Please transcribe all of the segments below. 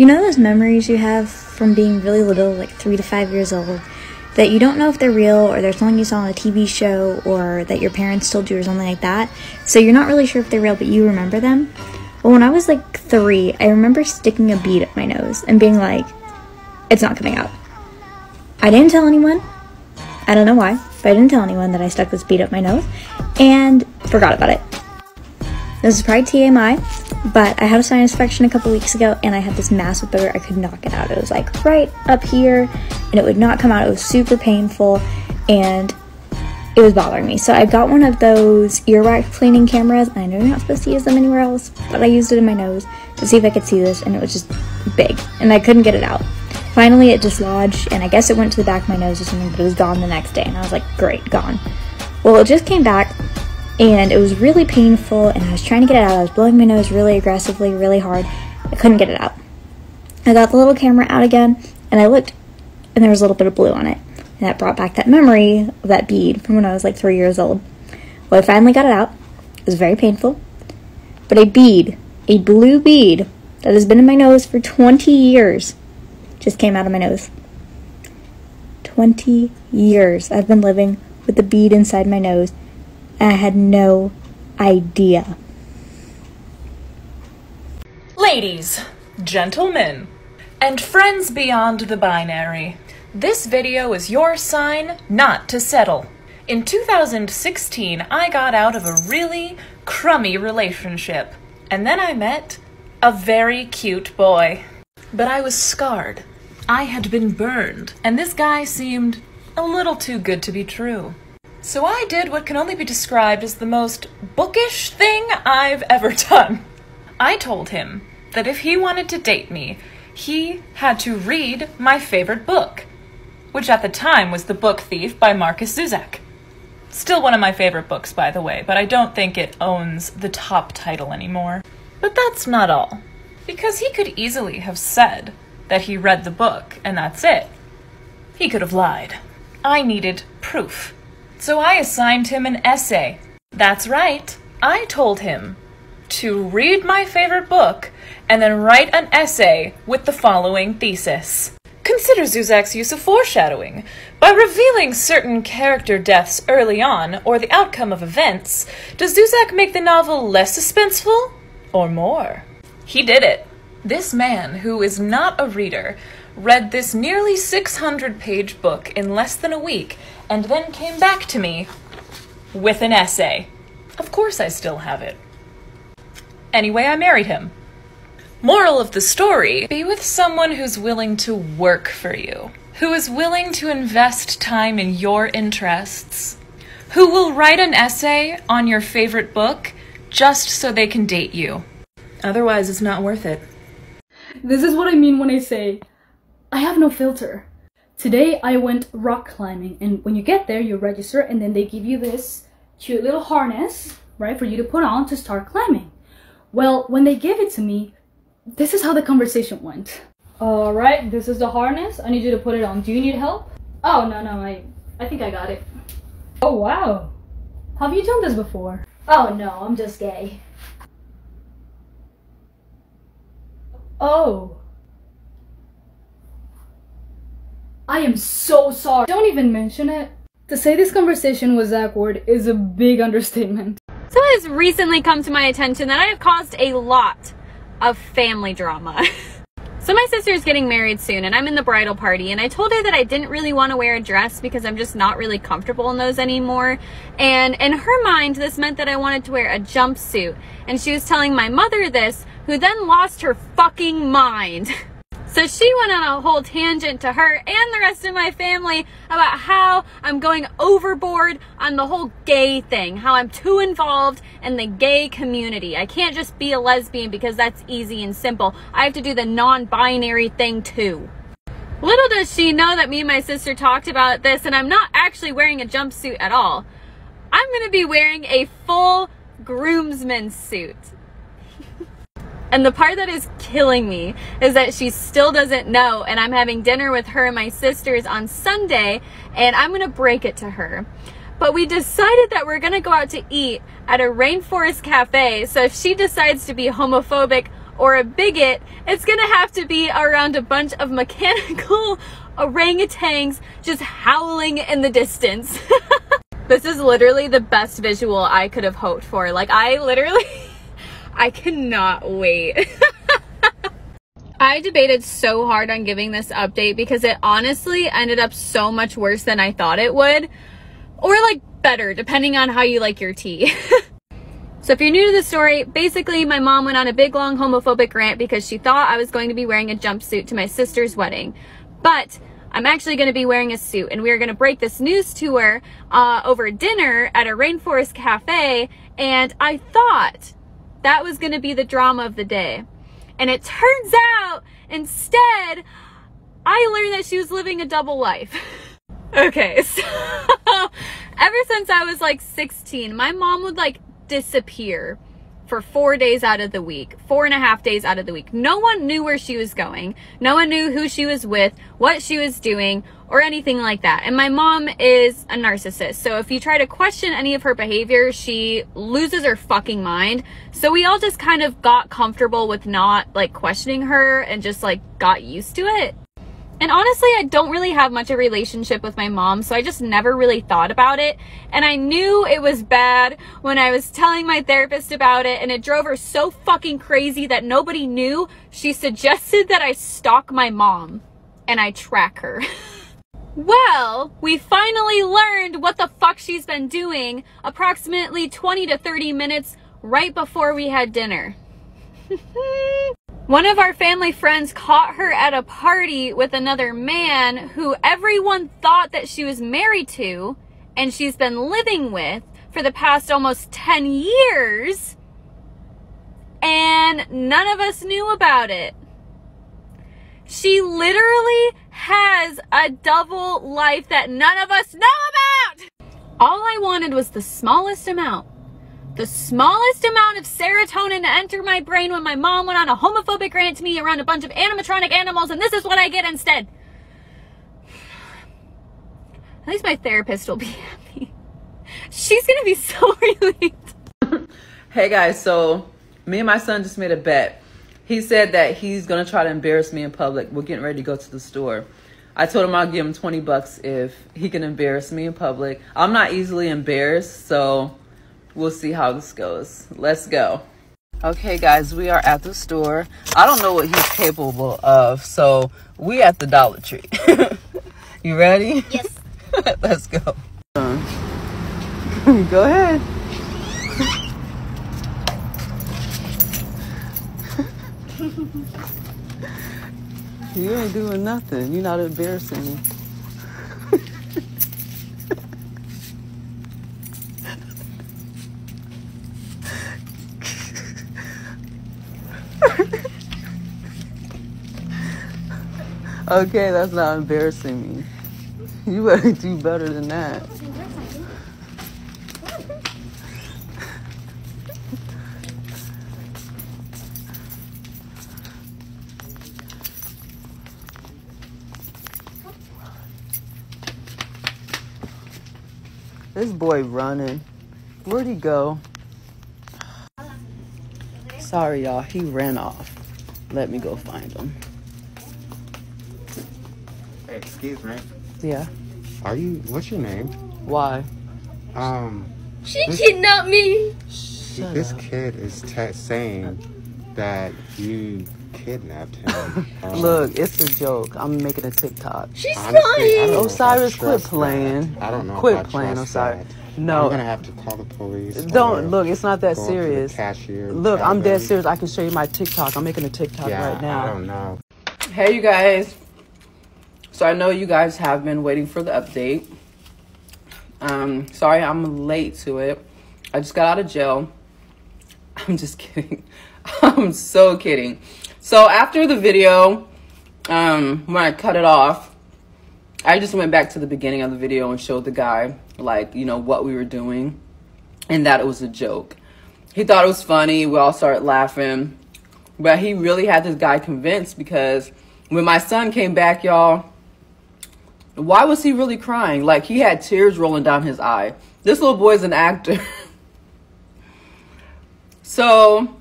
You know those memories you have from being really little, like 3 to 5 years old, that you don't know if they're real or they're something you saw on a TV show or that your parents told you or something like that, so you're not really sure if they're real, but you remember them? Well, when I was like 3, I remember sticking a bead up my nose and being like, it's not coming out. I didn't tell anyone. I don't know why, but I didn't tell anyone that I stuck this bead up my nose and forgot about it. This is probably TMI, but I had a sinus infection a couple weeks ago and I had this massive booger. I could not get out. It was like right up here and it would not come out. It was super painful and it was bothering me. So I got one of those earwax cleaning cameras, and I know you're not supposed to use them anywhere else, but I used it in my nose to see if I could see this, and it was just big and I couldn't get it out. Finally it dislodged and I guess it went to the back of my nose or something, but it was gone the next day and I was like, great, gone. Well, it just came back and it was really painful and I was trying to get it out. I was blowing my nose really aggressively, really hard. I couldn't get it out. I got the little camera out again and I looked and there was a little bit of blue on it. And that brought back that memory of that bead from when I was like 3 years old. Well, I finally got it out. It was very painful. But a bead, a blue bead that has been in my nose for 20 years just came out of my nose. 20 years I've been living with the bead inside my nose and I had no idea. Ladies, gentlemen, and friends beyond the binary, this video is your sign not to settle. In 2016, I got out of a really crummy relationship, and then I met a very cute boy. But I was scarred. I had been burned, and this guy seemed a little too good to be true. So I did what can only be described as the most bookish thing I've ever done. I told him that if he wanted to date me, he had to read my favorite book, which at the time was The Book Thief by Marcus Zusak. Still one of my favorite books, by the way, but I don't think it owns the top title anymore. But that's not all, because he could easily have said that he read the book, and that's it. He could have lied. I needed proof. So I assigned him an essay. That's right. I told him to read my favorite book and then write an essay with the following thesis. Consider Zuzak's use of foreshadowing. By revealing certain character deaths early on, or the outcome of events, does Zuzak make the novel less suspenseful, or more? He did it. This man, who is not a reader, read this nearly 600-page book in less than a week, and then came back to me with an essay. Of course I still have it. Anyway, I married him. Moral of the story, be with someone who's willing to work for you, who is willing to invest time in your interests, who will write an essay on your favorite book just so they can date you. Otherwise, it's not worth it. This is what I mean when I say, I have no filter. Today I went rock climbing, and when you get there, you register, and then they give you this cute little harness, right, for you to put on to start climbing. Well, when they gave it to me, this is how the conversation went. Alright, this is the harness. I need you to put it on. Do you need help? Oh, no, I think I got it. Oh, wow. Have you done this before? Oh, no, I'm just gay. Oh. I am so sorry. Don't even mention it. To say this conversation was awkward is a big understatement. So it has recently come to my attention that I have caused a lot of family drama. So my sister is getting married soon and I'm in the bridal party, and I told her that I didn't really want to wear a dress because I'm just not really comfortable in those anymore. And in her mind, this meant that I wanted to wear a jumpsuit. And she was telling my mother this, who then lost her fucking mind. So she went on a whole tangent to her and the rest of my family about how I'm going overboard on the whole gay thing, how I'm too involved in the gay community. I can't just be a lesbian because that's easy and simple. I have to do the non-binary thing too. Little does she know that me and my sister talked about this, and I'm not actually wearing a jumpsuit at all. I'm going to be wearing a full groomsman suit. And the part that is killing me is that she still doesn't know, and I'm having dinner with her and my sisters on Sunday, and I'm gonna break it to her. But we decided that we're gonna go out to eat at a rainforest cafe, so if she decides to be homophobic or a bigot, it's gonna have to be around a bunch of mechanical orangutans just howling in the distance. This is literally the best visual I could have hoped for. Like, I cannot wait. I debated so hard on giving this update because it honestly ended up so much worse than I thought it would. Or like better, depending on how you like your tea. So if you're new to the story, basically my mom went on a big long homophobic rant because she thought I was going to be wearing a jumpsuit to my sister's wedding. But I'm actually going to be wearing a suit, and we are going to break this news to her over dinner at a rainforest cafe, and I thought that was going to be the drama of the day. And it turns out, instead, I learned that she was living a double life. Okay, so ever since I was like 16, my mom would like disappear for 4 days out of the week, 4.5 days out of the week. No one knew where she was going. No one knew who she was with, what she was doing, or anything like that. And my mom is a narcissist. So if you try to question any of her behavior, she loses her fucking mind. So we all just kind of got comfortable with not like questioning her and just like got used to it. And honestly, I don't really have much of a relationship with my mom, so I just never really thought about it. And I knew it was bad when I was telling my therapist about it, and it drove her so fucking crazy that nobody knew. She suggested that I stalk my mom and I track her. Well, we finally learned what the fuck she's been doing approximately 20 to 30 minutes right before we had dinner. One of our family friends caught her at a party with another man who everyone thought that she was married to and she's been living with for the past almost 10 years, and none of us knew about it. She literally has a double life that none of us know about. All I wanted was the smallest amount of serotonin to enter my brain when my mom went on a homophobic rant to me around a bunch of animatronic animals, and this is what I get instead. At least my therapist will be happy. She's gonna be so relieved. Hey guys, so me and my son just made a bet. He said that he's gonna try to embarrass me in public. We're getting ready to go to the store. I told him I'll give him 20 bucks if he can embarrass me in public. I'm not easily embarrassed, so we'll see how this goes. Let's go. Okay guys, we are at the store. I don't know what he's capable of, so we at the Dollar Tree. You ready? Yes. Let's go. Go ahead. You ain't doing nothing. You're not embarrassing me. Okay, that's not embarrassing me. You better do better than that. This boy running. Where'd he go? Sorry, y'all. He ran off. Let me go find him. Hey, excuse me. Yeah. What's your name? Why? She kidnapped me. This kid is saying that you kidnapped him. Look, it's a joke. I'm making a TikTok. She's honestly, lying. Osiris, quit playing. I don't know. Quit playing, Osiris. No. I'm gonna have to call the police. Don't look. It's not that go up to the serious. cashier, Look, tell I'm dead them. serious. I can show you my TikTok. I'm making a TikTok right now. I don't know. Hey, you guys. So I know you guys have been waiting for the update. Sorry I'm late to it. I just got out of jail. I'm just kidding. I'm so kidding. So after the video, when I cut it off, I just went back to the beginning of the video and showed the guy, like, you know, what we were doing and that it was a joke. He thought it was funny. We all started laughing. But he really had this guy convinced, because when my son came back, y'all, why was he really crying? Like, he had tears rolling down his eye. This little boy's an actor. So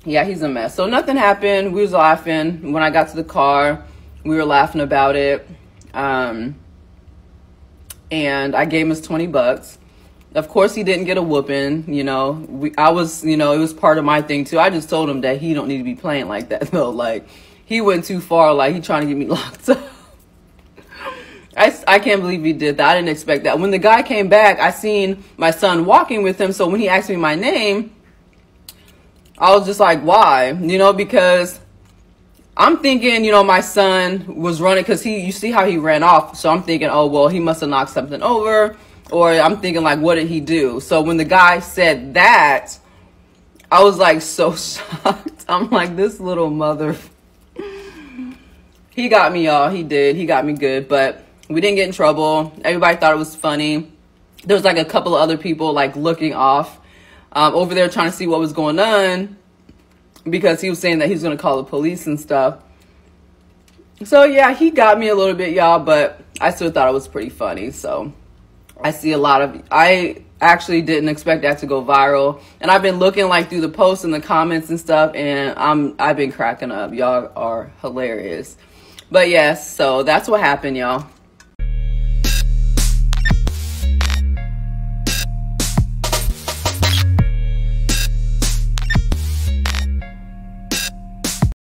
yeah, he's a mess. So nothing happened. We was laughing. When I got to the car, we were laughing about it. And I gave him his $20. Of course, he didn't get a whooping. You know, I was, you know, it was part of my thing too. I just told him that he don't need to be playing like that though. Like, he went too far. Like, he trying to get me locked up. I can't believe he did that. I didn't expect that. When the guy came back, I seen my son walking with him. So when he asked me my name, I was just like, why? You know, because I'm thinking, you know, my son was running because you see how he ran off. So I'm thinking, oh, well, he must have knocked something over. Or I'm thinking, like, what did he do? So when the guy said that, I was like so shocked. I'm like, this little mother. He got me, y'all. He did. He got me good. But we didn't get in trouble. Everybody thought it was funny. There was like a couple of other people like looking off over there trying to see what was going on because he was saying that he was going to call the police and stuff. So yeah, he got me a little bit, y'all, but I still thought it was pretty funny. So I see a lot of, I actually didn't expect that to go viral. And I've been looking like through the posts and the comments and stuff, and I've been cracking up. Y'all are hilarious. But yes, so that's what happened, y'all.